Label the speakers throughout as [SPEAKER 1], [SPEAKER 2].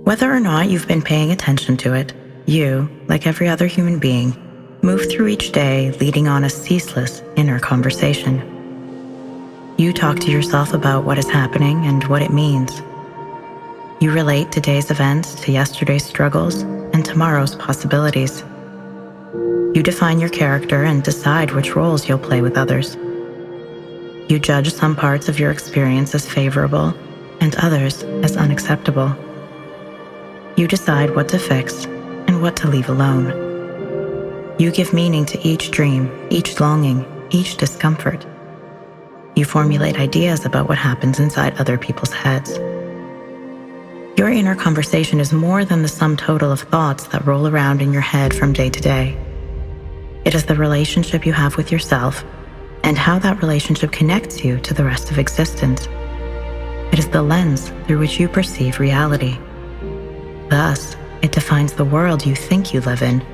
[SPEAKER 1] Whether or not you've been paying attention to it, you, like every other human being, move through each day leading on a ceaseless inner conversation. You talk to yourself about what is happening and what it means. You relate today's events to yesterday's struggles and tomorrow's possibilities. You define your character and decide which roles you'll play with others. You judge some parts of your experience as favorable and others as unacceptable. You decide what to fix and what to leave alone. You give meaning to each dream, each longing, each discomfort. You formulate ideas about what happens inside other people's heads. Your inner conversation is more than the sum total of thoughts that roll around in your head from day to day. It is the relationship you have with yourself and how that relationship connects you to the rest of existence. It is the lens through which you perceive reality. Thus, it defines the world you think you live in,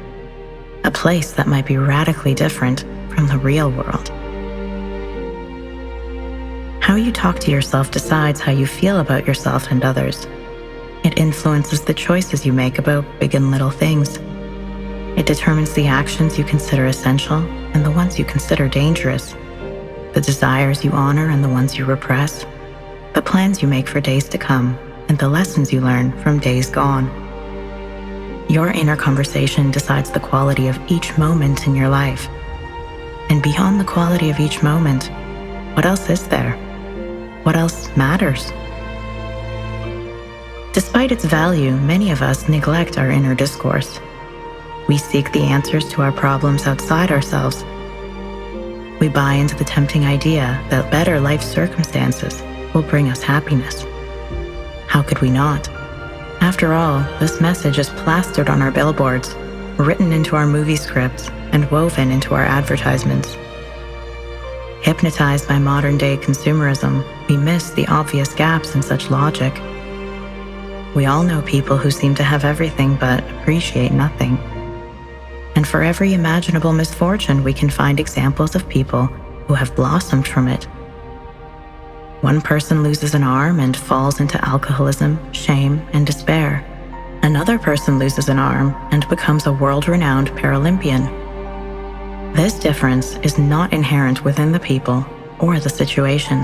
[SPEAKER 1] a place that might be radically different from the real world. How you talk to yourself decides how you feel about yourself and others. It influences the choices you make about big and little things. It determines the actions you consider essential and the ones you consider dangerous, the desires you honor and the ones you repress, the plans you make for days to come, and the lessons you learn from days gone. Your inner conversation decides the quality of each moment in your life. And beyond the quality of each moment, what else is there? What else matters? Despite its value, many of us neglect our inner discourse. We seek the answers to our problems outside ourselves. We buy into the tempting idea that better life circumstances will bring us happiness. How could we not? After all, this message is plastered on our billboards, written into our movie scripts, and woven into our advertisements. Hypnotized by modern-day consumerism, we miss the obvious gaps in such logic. We all know people who seem to have everything but appreciate nothing. And for every imaginable misfortune, we can find examples of people who have blossomed from it. One person loses an arm and falls into alcoholism, shame, and despair. Another person loses an arm and becomes a world-renowned Paralympian. This difference is not inherent within the people or the situation.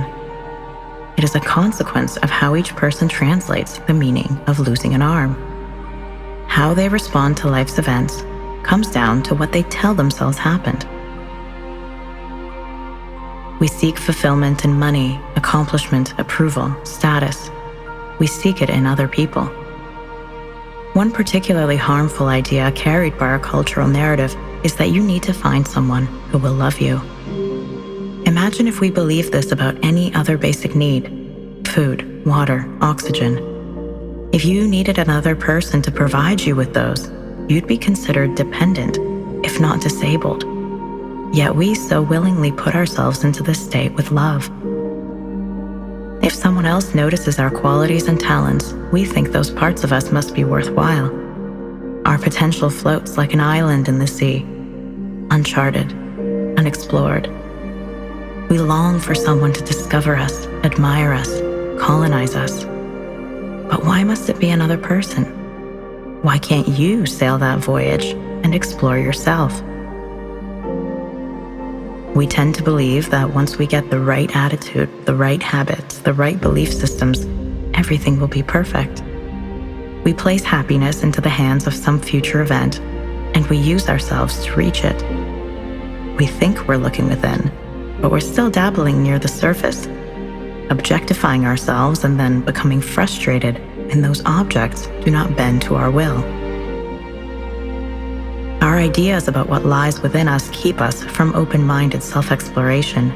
[SPEAKER 1] It is a consequence of how each person translates the meaning of losing an arm. How they respond to life's events comes down to what they tell themselves happened. We seek fulfillment in money, accomplishment, approval, status. We seek it in other people. One particularly harmful idea carried by our cultural narrative is that you need to find someone who will love you. Imagine if we believed this about any other basic need: food, water, oxygen. If you needed another person to provide you with those, you'd be considered dependent, if not disabled. Yet we so willingly put ourselves into this state with love. If someone else notices our qualities and talents, we think those parts of us must be worthwhile. Our potential floats like an island in the sea, uncharted, unexplored. We long for someone to discover us, admire us, colonize us. But why must it be another person? Why can't you sail that voyage and explore yourself? We tend to believe that once we get the right attitude, the right habits, the right belief systems, everything will be perfect. We place happiness into the hands of some future event, and we use ourselves to reach it. We think we're looking within, but we're still dabbling near the surface, objectifying ourselves and then becoming frustrated when those objects do not bend to our will. Our ideas about what lies within us keep us from open-minded self-exploration.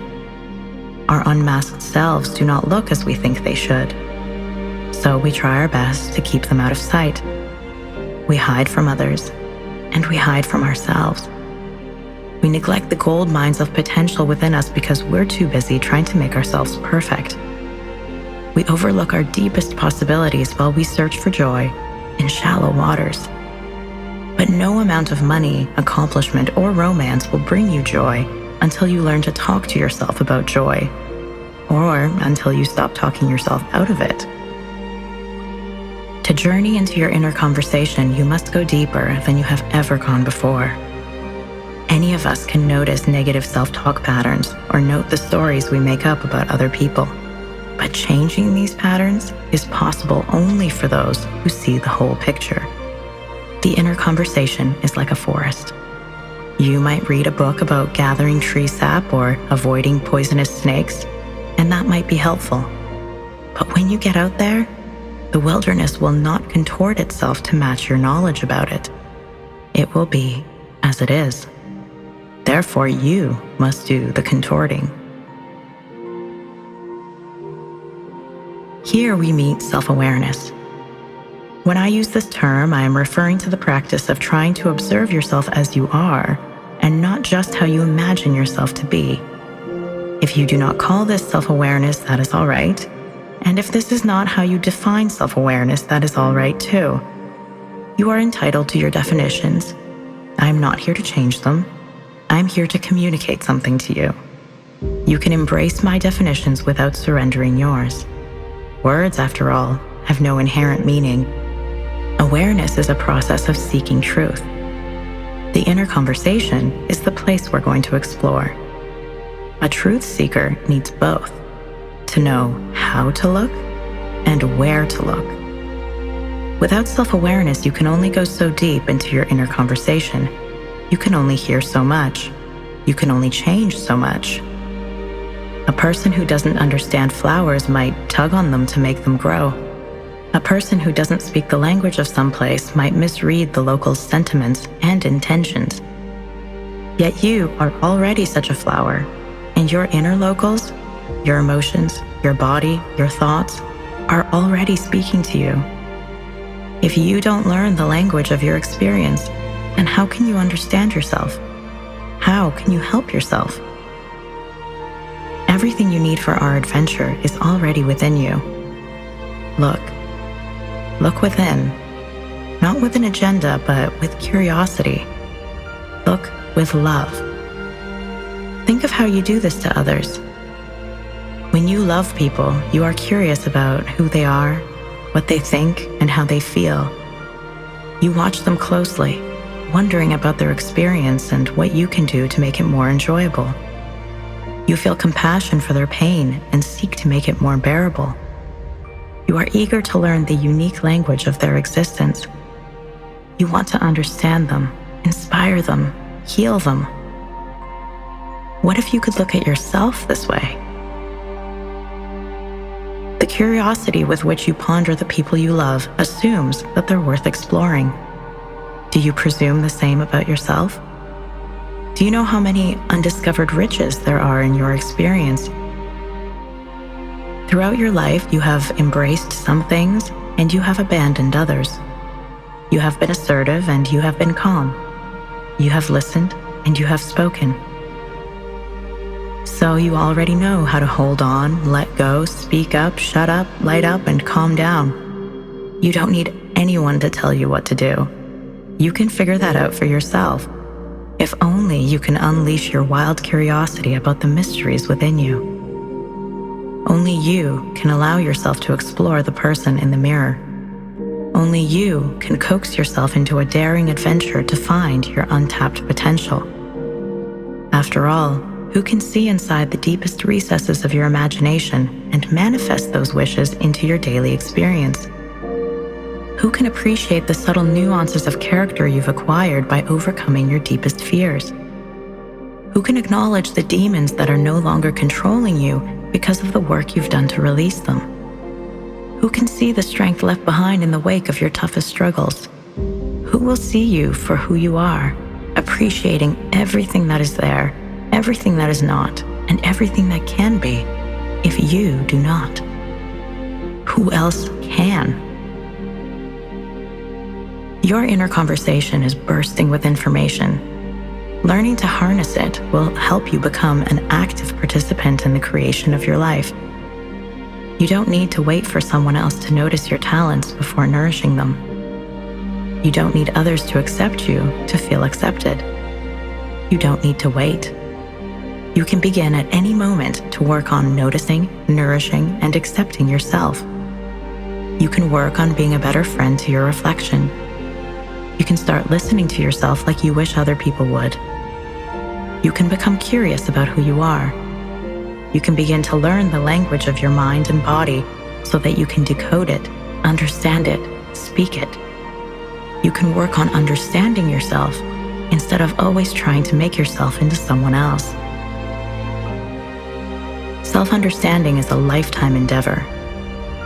[SPEAKER 1] Our unmasked selves do not look as we think they should, so we try our best to keep them out of sight. We hide from others, and we hide from ourselves. We neglect the gold mines of potential within us because we're too busy trying to make ourselves perfect. We overlook our deepest possibilities while we search for joy in shallow waters. But no amount of money, accomplishment, or romance will bring you joy until you learn to talk to yourself about joy, or until you stop talking yourself out of it. To journey into your inner conversation, you must go deeper than you have ever gone before. Any of us can notice negative self-talk patterns or note the stories we make up about other people. But changing these patterns is possible only for those who see the whole picture. The inner conversation is like a forest. You might read a book about gathering tree sap or avoiding poisonous snakes, and that might be helpful. But when you get out there, the wilderness will not contort itself to match your knowledge about it. It will be as it is. Therefore, you must do the contorting. Here we meet self-awareness. When I use this term, I am referring to the practice of trying to observe yourself as you are, and not just how you imagine yourself to be. If you do not call this self-awareness, that is all right. And if this is not how you define self-awareness, that is all right too. You are entitled to your definitions. I am not here to change them. I'm here to communicate something to you. You can embrace my definitions without surrendering yours. Words, after all, have no inherent meaning. Awareness is a process of seeking truth. The inner conversation is the place we're going to explore. A truth seeker needs both, to know how to look and where to look. Without self-awareness, you can only go so deep into your inner conversation. You can only hear so much. You can only change so much. A person who doesn't understand flowers might tug on them to make them grow. A person who doesn't speak the language of some place might misread the locals' sentiments and intentions. Yet you are already such a flower, and your inner locals, your emotions, your body, your thoughts, are already speaking to you. If you don't learn the language of your experience, then how can you understand yourself? How can you help yourself? Everything you need for our adventure is already within you. Look. Look within. Not with an agenda, but with curiosity. Look with love. Think of how you do this to others. When you love people, you are curious about who they are, what they think, and how they feel. You watch them closely, wondering about their experience and what you can do to make it more enjoyable. You feel compassion for their pain and seek to make it more bearable. You are eager to learn the unique language of their existence. You want to understand them, inspire them, heal them. What if you could look at yourself this way? The curiosity with which you ponder the people you love assumes that they're worth exploring. Do you presume the same about yourself? Do you know how many undiscovered riches there are in your experience? Throughout your life, you have embraced some things and you have abandoned others. You have been assertive and you have been calm. You have listened and you have spoken. So you already know how to hold on, let go, speak up, shut up, light up, and calm down. You don't need anyone to tell you what to do. You can figure that out for yourself. If only you can unleash your wild curiosity about the mysteries within you. Only you can allow yourself to explore the person in the mirror. Only you can coax yourself into a daring adventure to find your untapped potential. After all, who can see inside the deepest recesses of your imagination and manifest those wishes into your daily experience? Who can appreciate the subtle nuances of character you've acquired by overcoming your deepest fears? Who can acknowledge the demons that are no longer controlling you because of the work you've done to release them? Who can see the strength left behind in the wake of your toughest struggles? Who will see you for who you are, appreciating everything that is there, everything that is not, and everything that can be, if you do not? Who else can? Your inner conversation is bursting with information. Learning to harness it will help you become an active participant in the creation of your life. You don't need to wait for someone else to notice your talents before nourishing them. You don't need others to accept you to feel accepted. You don't need to wait. You can begin at any moment to work on noticing, nourishing, and accepting yourself. You can work on being a better friend to your reflection. You can start listening to yourself like you wish other people would. You can become curious about who you are. You can begin to learn the language of your mind and body so that you can decode it, understand it, speak it. You can work on understanding yourself instead of always trying to make yourself into someone else. Self-understanding is a lifetime endeavor.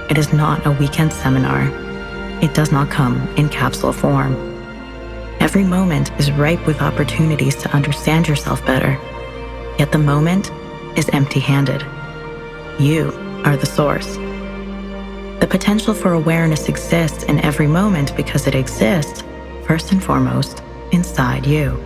[SPEAKER 1] It is not a weekend seminar. It does not come in capsule form. Every moment is ripe with opportunities to understand yourself better. Yet the moment is empty-handed. You are the source. The potential for awareness exists in every moment because it exists, first and foremost, inside you.